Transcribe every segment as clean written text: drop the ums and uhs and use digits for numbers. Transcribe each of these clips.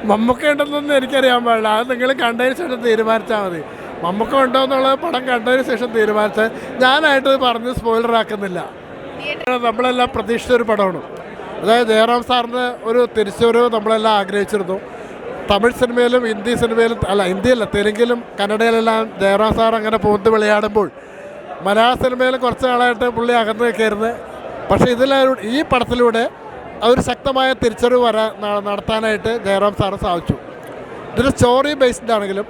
മമ്മൂക്ക ഉണ്ടെന്നൊന്നും എനിക്കറിയാൻ പാടില്ല. അത് നിങ്ങൾ കണ്ടതിന് ശേഷം തീരുമാനിച്ചാൽ മതി. മമ്മൂക്ക ഉണ്ടോ എന്നുള്ളത് പടം കണ്ടതിന് ശേഷം തീരുമാനിച്ചാൽ ഞാനായിട്ട് പറഞ്ഞ് സ്പോയിലറാക്കുന്നില്ല. നമ്മളെല്ലാം പ്രതീക്ഷിച്ചൊരു പടമാണ്. അതായത് ജയറാം സാറിന് ഒരു തിരിച്ചുവരവ് നമ്മളെല്ലാം ആഗ്രഹിച്ചിരുന്നു. തമിഴ് സിനിമയിലും ഹിന്ദി സിനിമയിലും ഹിന്ദിയല്ല, തെലുങ്കിലും കന്നഡയിലെല്ലാം ജയറാം സാർ അങ്ങനെ പൂന്ത് വിളയാടുമ്പോൾ മലയാള സിനിമയിൽ കുറച്ച് നാളായിട്ട് പുള്ളി അകന്ന് നിൽക്കരുത്. പക്ഷേ ഈ പടത്തിലൂടെ അതൊരു ശക്തമായ തിരിച്ചറിവ് നടത്താനായിട്ട് ജയറാം സാറ് സാധിച്ചു. ഇതിൻ്റെ സ്റ്റോറി ബേസ്ഡ് ആണെങ്കിലും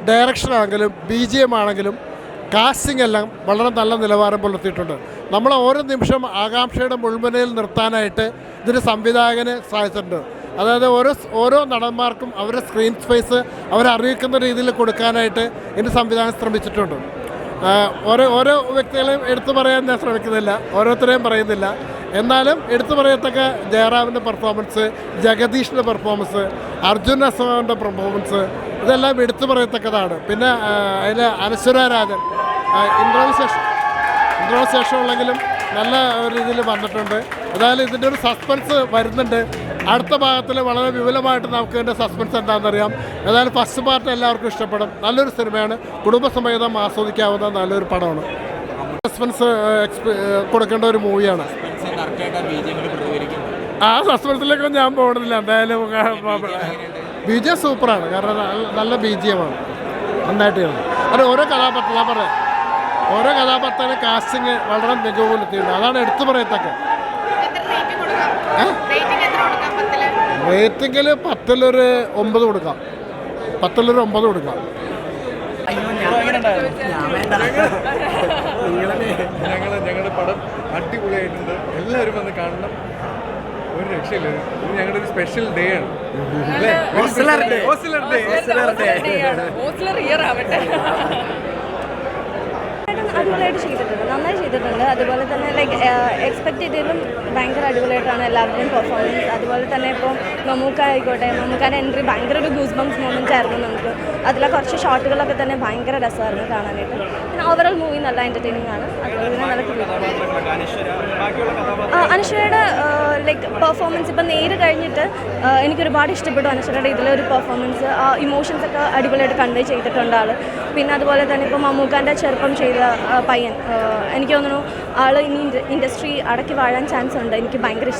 ഡയറക്ഷൻ ആണെങ്കിലും BGM ആണെങ്കിലും കാസ്റ്റിംഗ് എല്ലാം വളരെ നല്ല നിലവാരം പുലർത്തിയിട്ടുണ്ട്. നമ്മൾ ഓരോ നിമിഷം ആകാംക്ഷയുടെ മുൾമുനയിൽ നിർത്താനായിട്ട് ഇതിന് സംവിധായകന് സാധിച്ചിട്ടുണ്ട്. അതായത് ഓരോ നടന്മാർക്കും അവരുടെ സ്ക്രീൻ സ്പേസ് അവരറിയിക്കുന്ന രീതിയിൽ കൊടുക്കാനായിട്ട് ഇതിന് സംവിധാനം ശ്രമിച്ചിട്ടുണ്ട്. ഓരോ വ്യക്തികളെയും എടുത്തു പറയാൻ ഞാൻ ശ്രമിക്കുന്നില്ല, ഓരോരുത്തരെയും പറയുന്നില്ല. എന്നാലും എടുത്തു പറയത്തക്ക ജയറാമിൻ്റെ പെർഫോമൻസ്, ജഗദീഷിൻ്റെ പെർഫോമൻസ്, അർജുൻ അസവാൻ്റെ പെർഫോമൻസ്, ഇതെല്ലാം എടുത്തു പറയത്തക്കതാണ്. പിന്നെ അതിൽ അനശ്വര രാജൻ ഇൻട്രോന് ശേഷം ഉള്ളെങ്കിലും നല്ല രീതിയിൽ വന്നിട്ടുണ്ട്. അതായത് ഇതിൻ്റെ ഒരു സസ്പെൻസ് വരുന്നുണ്ട്. അടുത്ത ഭാഗത്തിൽ വളരെ വിപുലമായിട്ട് നമുക്ക് ഇതിൻ്റെ സസ്പെൻസ് എന്താണെന്നറിയാം. ഏതായാലും ഫസ്റ്റ് പാർട്ട് എല്ലാവർക്കും ഇഷ്ടപ്പെടും. നല്ലൊരു സിനിമയാണ്, കുടുംബസമേതം ആസ്വദിക്കാവുന്ന നല്ലൊരു പടമാണ്. സസ്പെൻസ് കൊടുക്കേണ്ട ഒരു മൂവിയാണ്. ആ സസ്പെൻസിലേക്കൊന്നും ഞാൻ പോകുന്നില്ല. എന്തായാലും BGM സൂപ്പറാണ്. കാരണം നല്ല BGM ആണ്, നന്നായിട്ട് ചെയ്യണം. അത് ഓരോ കഥാപാത്രത്തിന് കാസ്റ്റിങ് വളരെ മികവ് പുലർത്തിയിട്ടുണ്ട്. അതാണ് എടുത്തു പറയത്തക്ക. റേറ്റിങ്ങിൽ 10-ഒരു 9 കൊടുക്കാം. 10-ഒരു 9 കൊടുക്കാം. ഞങ്ങളുടെ പടം അടിപൊളിയായിട്ടുണ്ട്. എല്ലാവരും വന്ന് കാണണം. ഒരു രക്ഷയില്ല. ഇത് ഞങ്ങളുടെ ഒരു സ്പെഷ്യൽ ഡേ ആണ്. അടിപൊളിയായിട്ട് ചെയ്തിട്ടുണ്ട്, നന്നായി ചെയ്തിട്ടുണ്ട്. അതുപോലെ തന്നെ എക്സ്പെക്ട് ചെയ്തതിലും ഭയങ്കര അടിപൊളിയായിട്ടാണ് എല്ലാവരുടെയും പെർഫോമൻസ്. അതുപോലെ തന്നെ ഇപ്പോൾ മമ്മൂക്ക ആയിക്കോട്ടെ, മമ്മൂക്കാൻ്റെ എൻട്രി ഭയങ്കര ഒരു ഗൂസ് ബംസ് മൊമെൻറ്റ്സ് ആയിരുന്നു നമുക്ക്. അതിലെ കുറച്ച് ഷോട്ടുകളൊക്കെ തന്നെ ഭയങ്കര രസമായിരുന്നു കാണാനായിട്ട്. പിന്നെ ഓവറോൾ മൂവി നല്ല എൻ്റർടൈനിങ് ആണ്. അതുപോലെ തന്നെ നല്ല അനശ്വരയുടെ പെർഫോമൻസ് ഇപ്പം നേര് കഴിഞ്ഞിട്ട് എനിക്കൊരുപാട് ഇഷ്ടപ്പെട്ടു. അനശ്വരയുടെ ഇതിലൊരു പെർഫോമൻസ്, ഇമോഷൻസ് ഒക്കെ അടിപൊളിയായിട്ട് കൺവേ ചെയ്തിട്ടുണ്ട് ആൾ. പിന്നെ അതുപോലെ തന്നെ ഇപ്പോൾ മമ്മൂക്കാൻ്റെ ചെറുപ്പം ചെയ്ത പയ്യൻ, എനിക്ക് തോന്നുന്നു ആൾ ഇനി ഇൻഡസ്ട്രി അടക്കി വാഴാൻ ചാൻസ് ഉണ്ട്. എനിക്ക് ഭയങ്കര